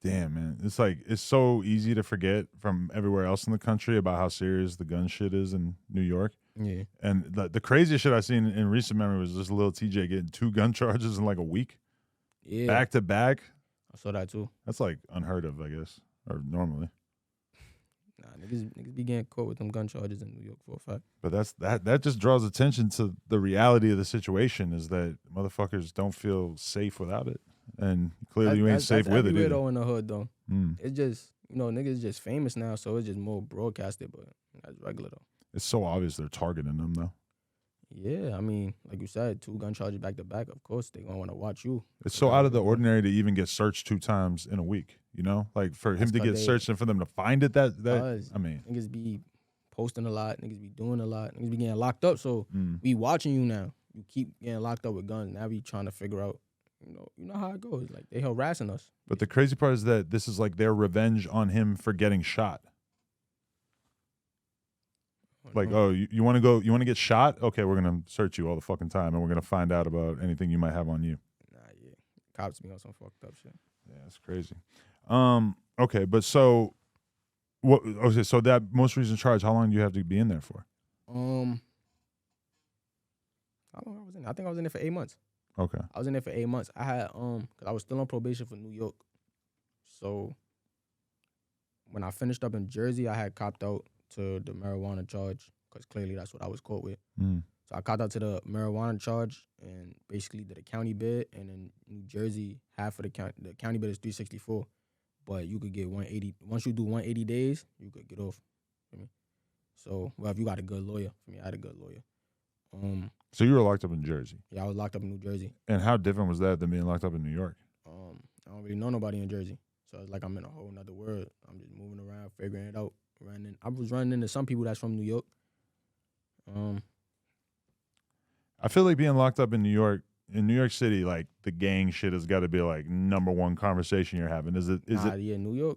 Damn, man. It's like, it's so easy to forget from everywhere else in the country about how serious the gun shit is in New York. Yeah. And the craziest shit I seen in recent memory was this little TJ getting 2 gun charges in like a week. Yeah. Back to back. I saw that too. That's like unheard of, I guess, or normally. Nah, niggas be getting caught with them gun charges in New York for a fact. But that just draws attention to the reality of the situation, is that motherfuckers don't feel safe without it. And clearly you ain't safe with it either. Though in the hood though. It's just, niggas just famous now, so it's just more broadcasted, but that's regular though. It's so obvious they're targeting them though. Yeah, I mean, like you said, 2 gun charges back to back. Of course, they gonna want to watch you. It's so out of the ordinary to even get searched 2 times in a week. Like for him to get searched and for them to find it, that I mean, niggas be posting a lot, niggas be doing a lot, niggas be getting locked up. So we watching you now. You keep getting locked up with guns. Now we trying to figure out, you know how it goes. Like, they harassing us. But the crazy part is that this is like their revenge on him for getting shot. Like, oh, you want to get shot? Okay, we're going to search you all the fucking time, and we're going to find out about anything you might have on you. Nah, yeah. Cops be on some fucked up shit. Yeah, that's crazy. Okay, but so, what? Okay, so that most recent charge, how long do you have to be in there for? How long I was in? I think I was in there for 8 months. Okay. I was in there for 8 months. I had because I was still on probation for New York. So when I finished up in Jersey, I had copped out to the marijuana charge, because clearly that's what I was caught with. So I copped out to the marijuana charge and basically did a county bid. And in New Jersey, half of the county bid is $364, but you could get 180. Once you do 180 days, you could get off. So, well, if you got a good lawyer, for me, I had a good lawyer. So you were locked up in Jersey? Yeah, I was locked up in New Jersey. And how different was that than being locked up in New York? I don't really know nobody in Jersey, so it's like I'm in a whole nother world. I'm just moving around, figuring it out. I was running into some people that's from New York. I feel like being locked up in New York City, like the gang shit has got to be like #1 conversation you're having. Is it? Yeah, New York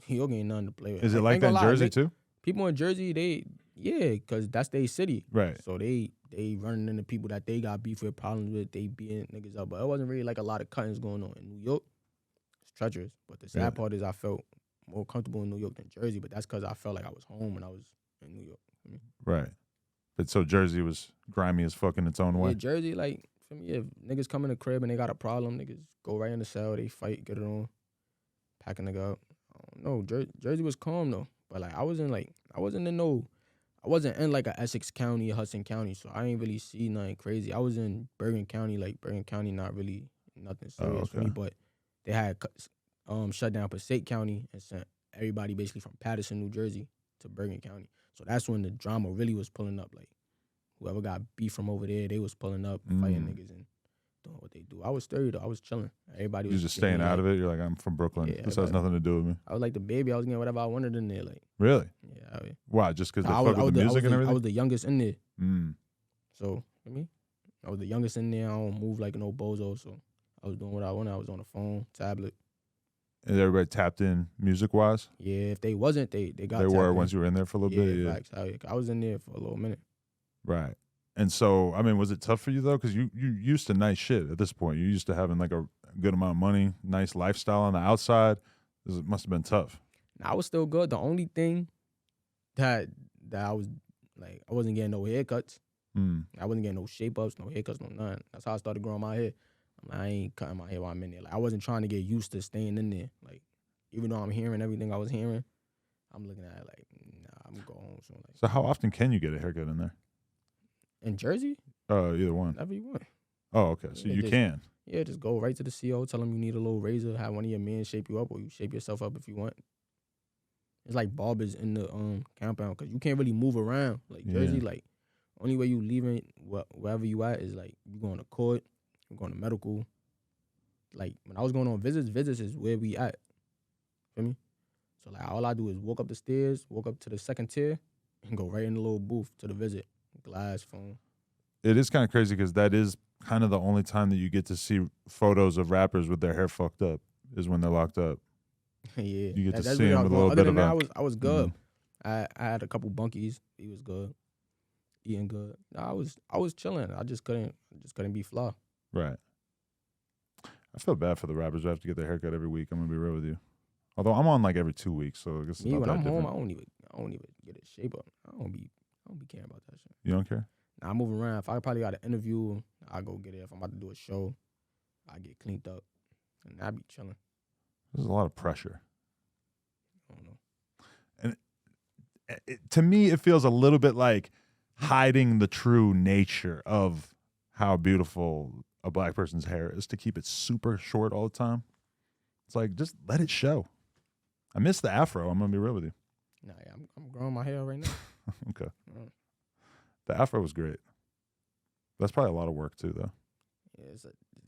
ain't nothing to play with. Is it like that in Jersey too? People in Jersey, because that's their city, right? So they running into people that they got beef with, problems with. They beating niggas up, but it wasn't really like a lot of cuttings going on in New York. It's treacherous, but the sad part is I felt more comfortable in New York than Jersey, but that's because I felt like I was home when I was in New York. Right. But so Jersey was grimy as fuck in its own way. Yeah, Jersey, like, for me, if niggas come in the crib and they got a problem, niggas go right in the cell, they fight, get it on, pack a nigga up. I don't know. Jersey was calm though, but like I wasn't in like a Essex County, Hudson County, so I ain't really see nothing crazy. I was in Bergen County, like Bergen County, not really nothing serious for me, but they had shut down Passaic County and sent everybody basically from Paterson, New Jersey to Bergen County. So that's when the drama really was pulling up. Like, whoever got beef from over there, they was pulling up, fighting niggas and doing what they do. I was sturdy though. I was chilling. Everybody was just staying out of it. You're like, I'm from Brooklyn. Yeah, this has nothing to do with me. I was like the baby. I was getting whatever I wanted in there. Like, really? Yeah. Why? Just because they fuck with the music and everything? I was the youngest in there. So, I was the youngest in there. I don't move like no bozo. So I was doing what I wanted. I was on the phone, tablet. And everybody tapped in music-wise? Yeah, if they wasn't, they got They were once you were in there for a little bit? Yeah, facts. I was in there for a little minute. Right. And so, I mean, was it tough for you, though? Because you used to nice shit at this point. You used to having, like, a good amount of money, nice lifestyle on the outside. It must have been tough. I was still good. The only thing that I was Like I wasn't getting no haircuts. Mm. I wasn't getting no shape ups, no haircuts, no nothing. That's how I started growing my hair. I'm like, I ain't cutting my hair while I'm in there. Like I wasn't trying to get used to staying in there. Like even though I'm hearing everything I was hearing, I'm looking at it like, nah, I'm going home soon. Like, So how often can you get a haircut in there? in Jersey? Either one. Whenever you want. Oh, okay. So Yeah, you can. Yeah, just go right to the CO, tell them you need a little razor, have one of your men shape you up, or you shape yourself up if you want. It's like barbers in the compound because you can't really move around. Like Jersey, like only way you leaving wherever you at is like you going to court, you going to medical. Like when I was going on visits is where we at. Feel me? So like all I do is walk up the stairs, walk up to the second tier, and go right in the little booth to the visit. Glass phone. It is kind of crazy because that is kind of the only time that you get to see photos of rappers with their hair fucked up is when they're locked up. Yeah, you get to see them with a little Other bit of than a. that, I was good. I had a couple bunkies. He was good, eating good. Nah, I was chilling. I just couldn't be fly. Right. I feel bad for the rappers who have to get their haircut every week. I'm gonna be real with you. Although I'm on like every 2 weeks, so I guess it's Me not when that I'm different. home, I don't even get a shape up. I don't be caring about that shit. You don't care? Nah, I move around. If I probably got an interview, I go get it. If I'm about to do a show, I get cleaned up, and I be chilling. There's a lot of pressure. I don't know. And to me, it feels a little bit like hiding the true nature of how beautiful a black person's hair is to keep it super short all the time. It's like, just let it show. I miss the afro. I'm going to be real with you. Nah, yeah, I'm growing my hair right now. Okay. The afro was great. That's probably a lot of work too, though. Yeah,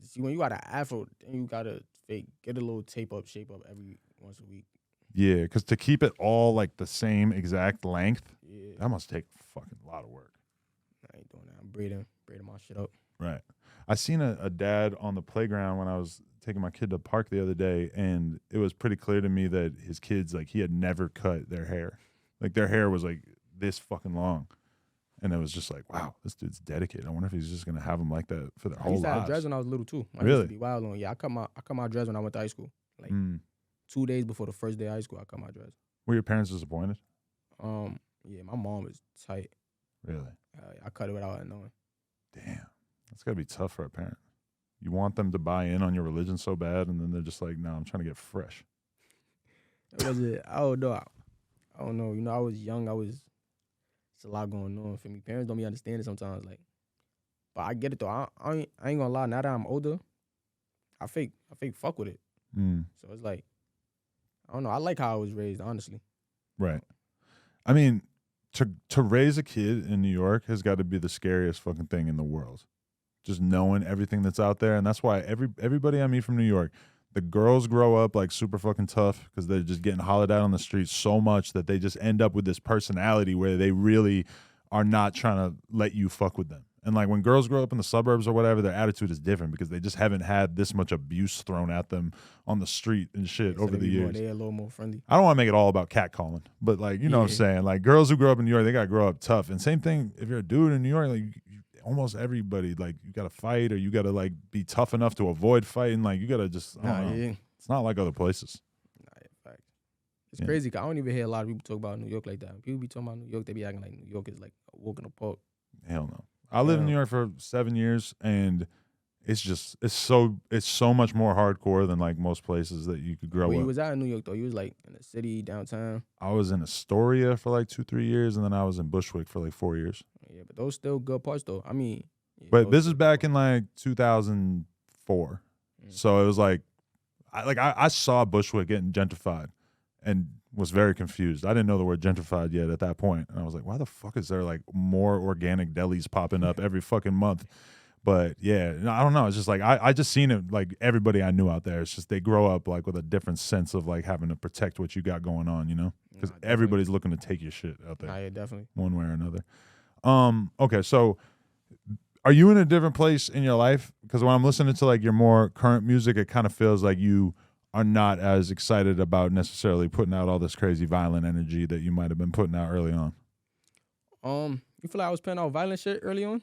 see, when you got an afro, then you got to get a little tape up, shape up every once a week. Yeah, because to keep it all like the same exact length, yeah, that must take fucking a lot of work. I ain't doing that. I'm braiding my shit up. Right. I seen a dad on the playground when I was taking my kid to park the other day, and it was pretty clear to me that his kids, like, he had never cut their hair. Like, their hair was like this fucking long. And it was just like, wow, this dude's dedicated. I wonder if he's just gonna have them like that for their whole lives. I used to have dreads when I was little too. I really? Used to be wild on. Yeah, I cut my dreads when I went to high school. Like 2 days before the first day of high school, I cut my dreads. Were your parents disappointed? Yeah, my mom was tight. Really? I cut it without her knowing. Damn, that's gotta be tough for a parent. You want them to buy in on your religion so bad, and then they're just like, no, I'm trying to get fresh. That was it. I don't know. I don't know. You know, I was young. It's a lot going on for me. Parents don't be understanding sometimes. Like, but I get it though. I ain't gonna lie. Now that I'm older, I fake fuck with it. So it's like, I don't know. I like how I was raised, honestly. Right. I mean, to raise a kid in New York has got to be the scariest fucking thing in the world. Just knowing everything that's out there, and that's why everybody I meet from New York, the girls grow up like super fucking tough because they're just getting hollered out on the streets so much that they just end up with this personality where they really are not trying to let you fuck with them. And like when girls grow up in the suburbs or whatever, their attitude is different because they just haven't had this much abuse thrown at them on the street and shit over the years. They're a little more friendly. I don't want to make it all about catcalling, but like, you know what I'm saying? Like girls who grow up in New York, they got to grow up tough. And same thing if you're a dude in New York, like almost everybody, like you got to fight or you got to like be tough enough to avoid fighting. Like you got to just, I don't know. It's not like other places. Fact. It's crazy because I don't even hear a lot of people talk about New York like that. When people be talking about New York, they be acting like New York is like a walk in the park. Hell no. I lived in New York for 7 years, and it's so much more hardcore than like most places that you could grow up. Where you was out in New York though? You was like in the city, downtown. I was in Astoria for like 2-3 years, and then I was in Bushwick for like 4 years. Yeah, but those still good parts though. I mean, but this is back in like 2004, so it was like, I saw Bushwick getting gentrified, and was very confused. I didn't know the word gentrified yet at that point. And I was like, why the fuck is there like more organic delis popping up every fucking month? But yeah, I don't know. It's just like, I just seen it like everybody I knew out there. It's just they grow up like with a different sense of like having to protect what you got going on, you know? Because everybody's looking to take your shit out there. Yeah, definitely. One way or another. Okay, so are you in a different place in your life? Because when I'm listening to like your more current music, it kind of feels like you are not as excited about necessarily putting out all this crazy violent energy that you might have been putting out early on. You feel like I was putting out violent shit early on?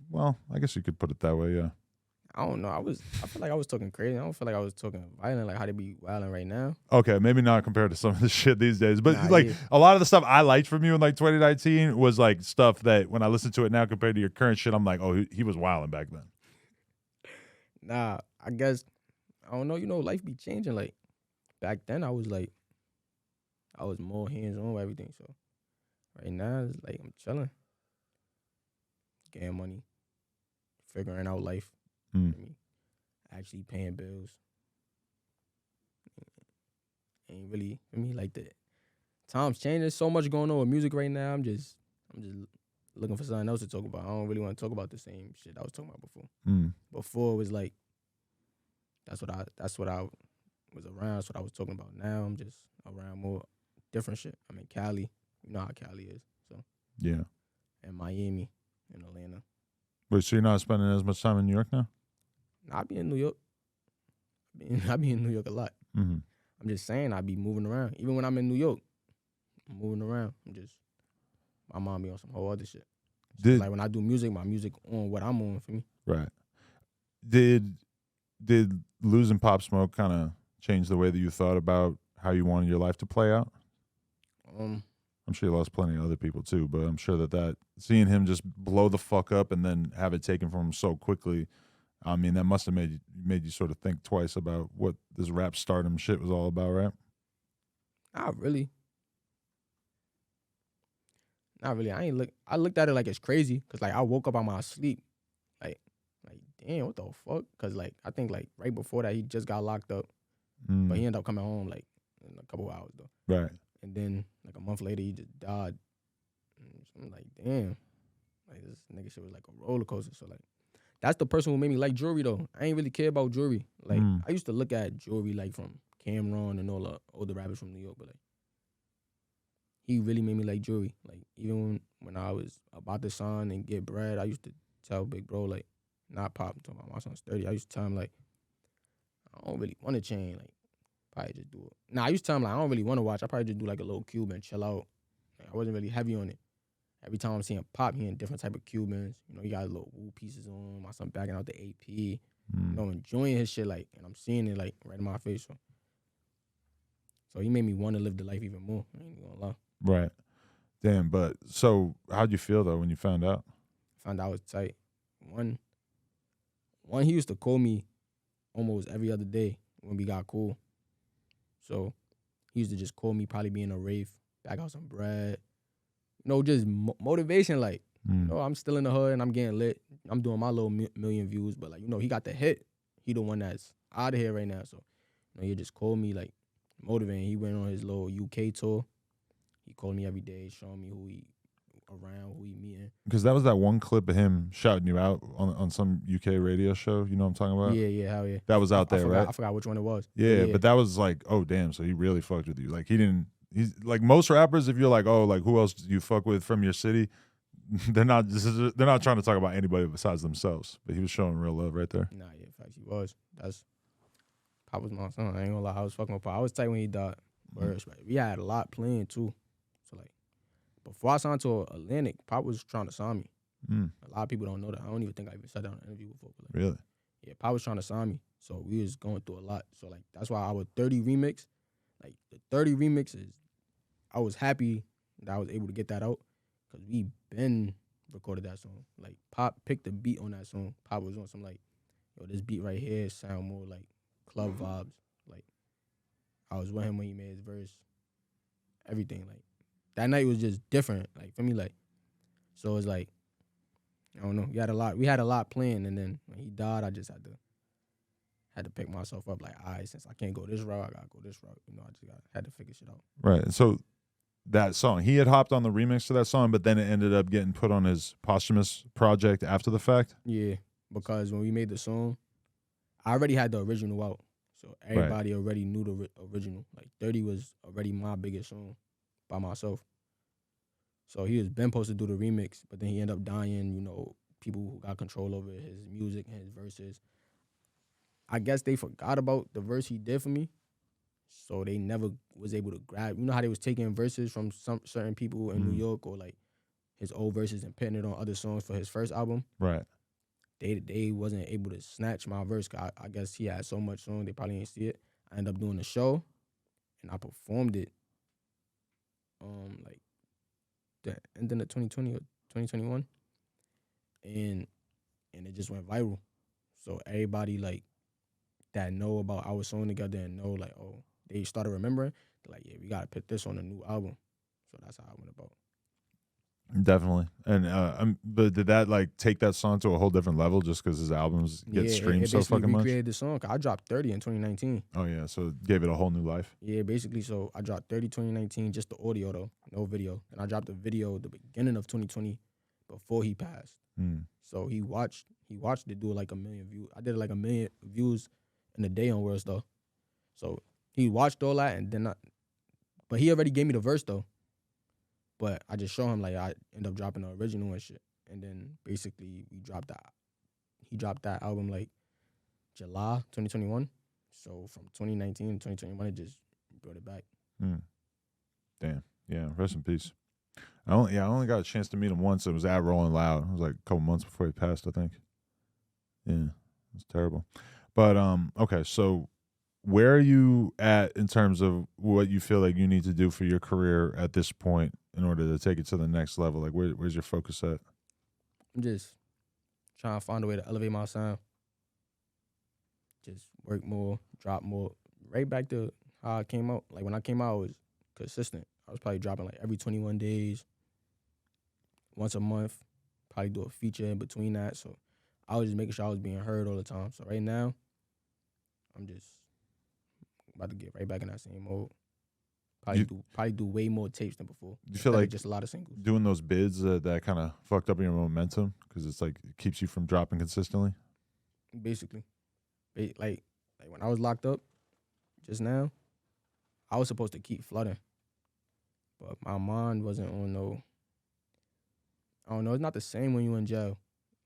Well, I guess you could put it that way, yeah. I don't know. I feel like I was talking crazy. I don't feel like I was talking violent, like how they be wilding right now. Okay, maybe not compared to some of the shit these days, but Nah, like yeah. a lot of the stuff I liked from you in like 2019 was like stuff that when I listen to it now compared to your current shit, I'm like, oh, he was wilding back then. Nah, I guess I don't know. You know, life be changing. Like back then, I was more hands on with everything. So right now, it's like I'm chilling, getting money, figuring out life. I mean, actually paying bills. Ain't really for me like that. Times changing, so much going on with music right now. I'm just looking for something else to talk about. I don't really want to talk about the same shit I was talking about before. Before it was like that's what I was around. That's what I was talking about. Now I'm just around more different shit. I'm in Cali. You know how Cali is. So yeah. And Miami and Atlanta. Wait, so you're not spending as much time in New York now? Nah, I be in New York. I be in New York a lot. I'm just saying I be moving around. Even when I'm in New York, I'm moving around. My mom be on some whole other shit. Like when I do music, my music on what I'm on for me. Right. Did losing Pop Smoke kind of change the way that you thought about how you wanted your life to play out? I'm sure you lost plenty of other people too, but I'm sure that seeing him just blow the fuck up and then have it taken from him so quickly, I mean, that must have made you sort of think twice about what this rap stardom shit was all about, right? Not really. I looked at it like it's crazy because like I woke up out my sleep, like damn, what the fuck? Because like I think like right before that he just got locked up, but he ended up coming home like in a couple of hours though. Right. And then like a month later he just died. And I'm like, damn, like this nigga shit was like a roller coaster. So like that's the person who made me like jewelry though. I ain't really care about jewelry. Like I used to look at jewelry like from Cameron and all the older rappers from New York, but like he really made me like jewelry. Like even when I was about to sign and get bread, I used to tell Big Bro like, not Pop, I'm talking about my son's 30. I used to tell him like, I don't really want to chain. Like probably just do it. Nah, I used to tell him like I don't really want to watch. I probably just do like a little Cuban, chill out. Like, I wasn't really heavy on it. Every time I'm seeing Pop, he in different type of Cubans. You know, he got little woo pieces on. My son backing out the AP. You know, enjoying his shit like, and I'm seeing it like right in my face. So he made me want to live the life even more. I ain't gonna lie. Right. Damn. But so how'd you feel though when you found out? I found out I was tight. One, he used to call me almost every other day when we got cool. So he used to just call me, probably be in a rave, back out some bread. You know, just motivation. Like, you know, I'm still in the hood and I'm getting lit. I'm doing my little million views, but like, you know, he got the hit. He the one that's out of here right now. So, you know, he just called me like motivating. He went on his little UK tour. He called me every day, showing me who he around, who he meeting. Because that was that one clip of him shouting you out on some UK radio show. You know what I'm talking about? Yeah, hell yeah. That was out there, right? I forgot which one it was. Yeah, but that was like, oh damn, so he really fucked with you. Like he's like most rappers, if you're like, oh, like who else do you fuck with from your city? They're not trying to talk about anybody besides themselves. But he was showing real love right there. Nah, yeah, in fact he was. Pop was my son. I ain't gonna lie, I was fucking with Pop. I was tight when he died. But we had a lot playing too. So like before I signed to Atlantic, Pop was trying to sign me. A lot of people don't know that. I don't even think I even said that on an interview before. But like, really? Yeah, Pop was trying to sign me. So we was going through a lot. So like that's why our 30 remix, like the 30 remix is, I was happy that I was able to get that out because we been recorded that song. Like Pop picked the beat on that song. Pop was on some like, yo, this beat right here sound more like club vibes. Like I was with him when he made his verse. Everything like that night was just different. Like for me, like so it's like I don't know. We had a lot planned, and then when he died, I just had to pick myself up. Like, all right, since I can't go this route, I gotta go this route. You know, I just had to figure shit out. Right. And so that song, he had hopped on the remix to that song, but then it ended up getting put on his posthumous project after the fact. Yeah, because when we made the song, I already had the original out, so everybody already knew the original. Like 30 was already my biggest song by myself. So he was been supposed to do the remix, but then he ended up dying. You know, people who got control over his music and his verses. I guess they forgot about the verse he did for me, so they never was able to grab. You know how they was taking verses from some certain people in New York or like his old verses and putting it on other songs for his first album. Right. they wasn't able to snatch my verse. 'Cause I guess he had so much song they probably didn't see it. I ended up doing the show, and I performed it. Like the ending of 2020 or 2021, and it just went viral. So everybody like that know about our song together and know like, oh, they started remembering. They're like, yeah, we gotta put this on the new album. So that's how I went about. Definitely. And but did that like take that song to a whole different level just because his albums get streamed it so fucking much? recreated the song. I dropped 30 in 2019. Oh yeah, so it gave it a whole new life. Yeah, basically. So I dropped 30 2019, just the audio though, no video. And I dropped the video at the beginning of 2020 before he passed. So he watched it do like 1 million views. I did like 1 million views in a day on World Star. So he watched all that, and then but he already gave me the verse though. But I just show him like I end up dropping the original and shit. And then basically we dropped that. He dropped that album like July 2021. So from 2019 to 2021, it just brought it back. Damn. Yeah. Rest in peace. I only got a chance to meet him once. It was at Rolling Loud. It was like a couple months before he passed, I think. Yeah. It was terrible. But okay, so where are you at in terms of what you feel like you need to do for your career at this point in order to take it to the next level? Like where's your focus at? I'm just trying to find a way to elevate my sound. Just work more, drop more. Right back to how I came out. Like when I came out, I was consistent. I was probably dropping like every 21 days, once a month, probably do a feature in between that. So I was just making sure I was being heard all the time. So right now, I'm just about to get right back in that same mode. Probably do way more tapes than before. You feel like just a lot of singles. Doing those bids that kind of fucked up your momentum because it's like it keeps you from dropping consistently? Basically. Like when I was locked up just now, I was supposed to keep flooding. But my mind wasn't on no, I don't know, it's not the same when you're in jail.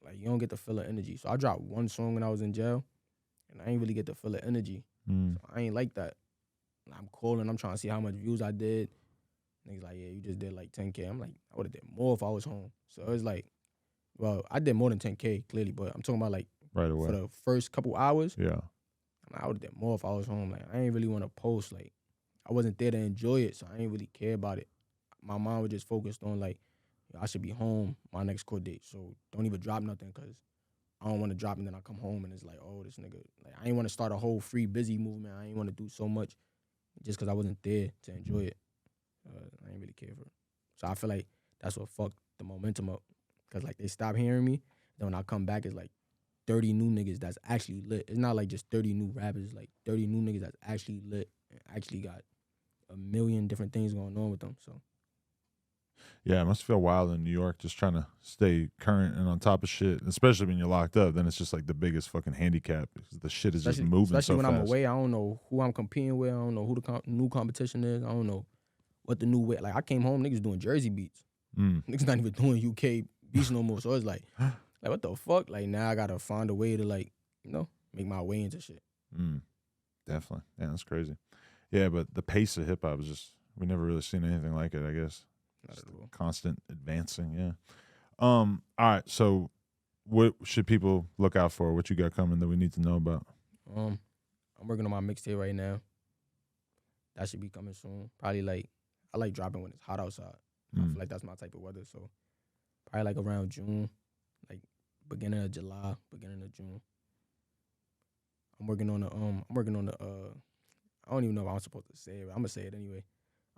Like, you don't get to feel the energy. So I dropped one song when I was in jail, and I ain't really get to feel the energy. So I ain't like that. I'm calling, I'm trying to see how much views I did. Niggas like, yeah, you just did like 10K. I'm like, I would have did more if I was home. So it's like, well, I did more than 10K, clearly, but I'm talking about like right away for the first couple hours. Yeah. I would have did more if I was home. Like, I ain't really want to post. Like, I wasn't there to enjoy it, so I ain't really care about it. My mind was just focused on, like, I should be home my next court date, so don't even drop nothing because I don't want to drop and then I come home and it's like, oh, this nigga. Like, I ain't want to start a whole free Bizzy movement. I ain't want to do so much just because I wasn't there to enjoy it. I ain't really care for it. So I feel like that's what fucked the momentum up because, like, they stopped hearing me. Then when I come back, it's like 30 new niggas that's actually lit. It's not like just 30 new rappers, like 30 new niggas that's actually lit and actually got a million different things going on with them. So yeah, it must feel wild in New York just trying to stay current and on top of shit, especially when you're locked up. Then it's just like the biggest fucking handicap because the shit is just moving so fast. Especially when I'm away, I don't know who I'm competing with. I don't know who the new competition is. I don't know what the new way. Like, I came home, niggas doing Jersey beats. Niggas not even doing UK beats no more. So it's like what the fuck? Like, now I gotta find a way to, like, you know, make my way into shit. Definitely. Yeah, that's crazy. Yeah, but the pace of hip hop is just, we never really seen anything like it, I guess. Not at all. Constant advancing, yeah. All right, so what should people look out for? What you got coming that we need to know about? I'm working on my mixtape right now. That should be coming soon. Probably like, I like dropping when it's hot outside. I feel like that's my type of weather. So probably like around June, like beginning of July, beginning of June. I'm working on the I don't even know if I'm supposed to say it, but I'm gonna say it anyway.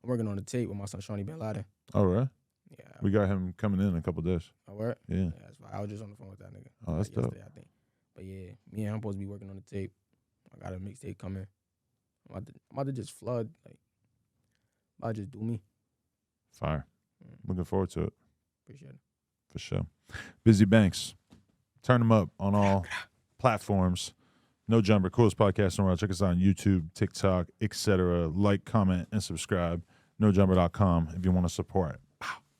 I'm working on the tape with my son Shawny Binladen. Oh, right? Yeah. We got him coming in a couple days. Oh, word? Yeah. That's why I was just on the phone with that nigga. Oh, that's dope. I think. But yeah, me and I'm supposed to be working on the tape. I got a mixtape coming. I'm about to just flood. Like, I'm about to just do me. Fire. Looking forward to it. Appreciate it. For sure. Bizzy Banks. Turn them up on all platforms. No Jumper, coolest podcast in the world. Check us out on YouTube, TikTok, etc. Like, comment, and subscribe. NoJumper.com if you want to support.